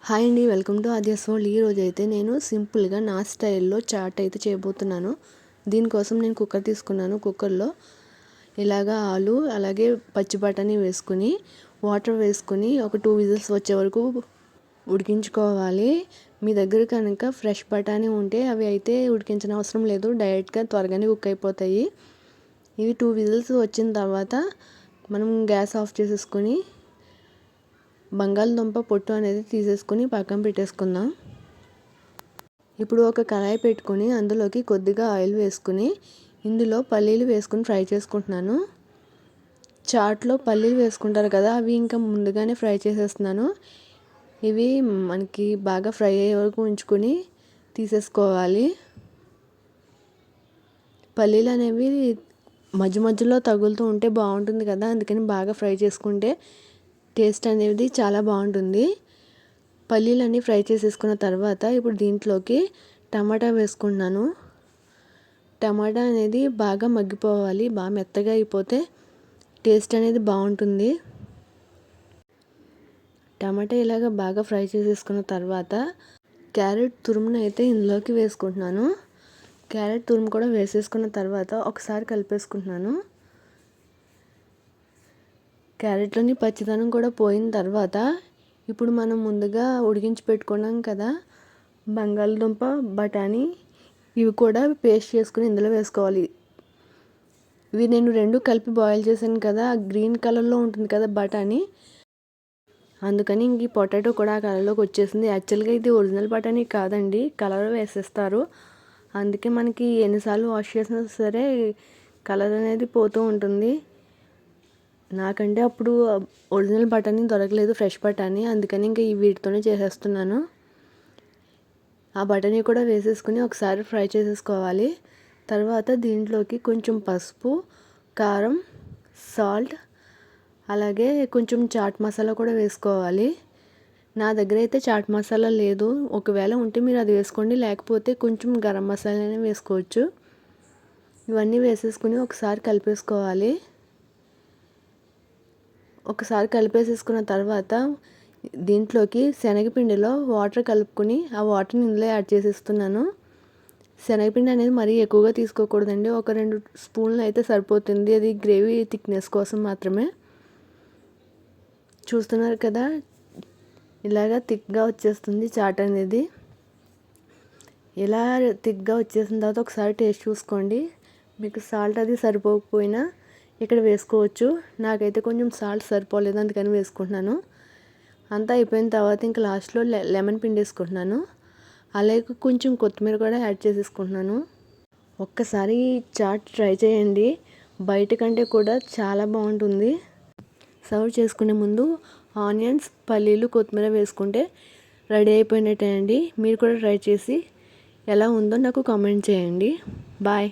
Hi అండి, welcome to Aadya's world. ఈరోజు అయితే నేను సింపుల్గా నా స్టైల్లో చాట్ అయితే చేయబోతున్నాను. దీనికోసం నేను కుక్కర్ తీసుకున్నాను. కుక్కర్లో ఇలాగా ఆలు అలాగే పచ్చి బఠానీ వేసుకుని వాటర్ వేసుకుని ఒక 2 విజిల్స్ వచ్చే వరకు ఉడికించుకోవాలి. మీ దగ్గర కనుక ఫ్రెష్ బఠానీ ఉంటే అవి అయితే ఉడికించిన అవసరం లేదు, డైరెక్ట్గా త్వరగానే కుక్ అయిపోతాయి. ఇవి 2 విజిల్స్ వచ్చిన తర్వాత మనం గ్యాస్ ఆఫ్ చేసేసుకొని బంగాళదుంప పొట్టు అనేది తీసేసుకొని పక్కన పెట్టేసుకుందాం. ఇప్పుడు ఒక కళాయి పెట్టుకొని అందులోకి కొద్దిగా ఆయిల్ వేసుకుని ఇందులో పల్లీలు వేసుకుని ఫ్రై చేసుకుంటున్నాను. చాట్లో పల్లీలు వేసుకుంటారు కదా, అవి ఇంకా ముందుగానే ఫ్రై చేసేస్తున్నాను. ఇవి మనకి బాగా ఫ్రై అయ్యే వరకు ఉంచుకొని తీసేసుకోవాలి. పల్లీలు అనేవి మధ్య మధ్యలో తగులుతూ ఉంటే బాగుంటుంది కదా, అందుకని బాగా ఫ్రై చేసుకుంటే టేస్ట్ అనేది చాలా బాగుంటుంది. పల్లీలన్నీ ఫ్రై చేసేసుకున్న తర్వాత ఇప్పుడు దీంట్లోకి టమాటా వేసుకుంటున్నాను. టమాటా అనేది బాగా మగ్గిపోవాలి, బాగా మెత్తగా అయిపోతే టేస్ట్ అనేది బాగుంటుంది. టమాటా ఇలాగ బాగా ఫ్రై చేసేసుకున్న తర్వాత క్యారెట్ తురుమును అయితే ఇందులోకి వేసుకుంటున్నాను. క్యారెట్ తురుము కూడా వేసేసుకున్న తర్వాత ఒకసారి కలిపేసుకుంటున్నాను. క్యారెట్లోని పచ్చిదనం కూడా పోయిన తర్వాత ఇప్పుడు మనం ముందుగా ఉడికించి పెట్టుకున్నాం కదా బంగాళదుంప బఠానీ, ఇవి కూడా పేస్ట్ చేసుకుని ఇందులో వేసుకోవాలి. ఇవి నేను 2 కలిపి బాయిల్ చేశాను కదా, గ్రీన్ కలర్లో ఉంటుంది కదా బఠానీ, అందుకని ఇంక ఈ పొటాటో కూడా ఆ కలర్లోకి వచ్చేసింది. యాక్చువల్గా ఇది ఒరిజినల్ బఠానీ కాదండి, కలర్ వేసేస్తారు. అందుకే మనకి ఎన్నిసార్లు వాష్ చేసినా సరే కలర్ అనేది పోతూ ఉంటుంది. నాకంటే అప్పుడు ఒరిజినల్ బఠానీ దొరకలేదు, ఫ్రెష్ బఠానీ, అందుకని ఇంకా ఈ వీటితోనే చేసేస్తున్నాను. ఆ బఠానీ కూడా వేసేసుకుని ఒకసారి ఫ్రై చేసేసుకోవాలి. తర్వాత దీంట్లోకి కొంచెం పసుపు, కారం, సాల్ట్ అలాగే కొంచెం చాట్ మసాలా కూడా వేసుకోవాలి. నా దగ్గర అయితే చాట్ మసాలా లేదు, ఒకవేళ ఉంటే మీరు అది వేసుకోండి, లేకపోతే కొంచెం గరం మసాలానే వేసుకోవచ్చు. ఇవన్నీ వేసేసుకుని ఒకసారి కలిపేసుకోవాలి. ఒకసారి కలిపేసేసుకున్న తర్వాత దీంట్లోకి శనగపిండిలో వాటర్ కలుపుకొని ఆ వాటర్ని ఇందులో యాడ్ చేసేస్తున్నాను. శనగపిండి అనేది మరీ ఎక్కువగా తీసుకోకూడదండి, ఒక 2 స్పూన్లు అయితే సరిపోతుంది. అది గ్రేవీ థిక్నెస్ కోసం మాత్రమే. చూస్తున్నారు కదా, ఇలాగా థిక్గా వచ్చేస్తుంది చాట్ అనేది. ఇలా థిక్గా వచ్చేసిన తర్వాత ఒకసారి టేస్ట్ చూసుకోండి. మీకు సాల్ట్ అది సరిపోకపోయినా ఇక్కడ వేసుకోవచ్చు. నాకైతే కొంచెం సాల్ట్ సరిపోలేదు, అందుకని వేసుకుంటున్నాను. అంతా అయిపోయిన తర్వాత ఇంకా లాస్ట్లో లెమన్ పిండి వేసుకుంటున్నాను. అలాగే కొంచెం కొత్తిమీర కూడా యాడ్ చేసేసుకుంటున్నాను. ఒక్కసారి చాట్ ట్రై చేయండి, బయట కంటే కూడా చాలా బాగుంటుంది. సర్వ్ చేసుకునే ముందు ఆనియన్స్, పల్లీలు, కొత్తిమీర వేసుకుంటే రెడీ అయిపోయినట్టే అండి. మీరు కూడా ట్రై చేసి ఎలా ఉందో నాకు కామెంట్ చేయండి. బాయ్.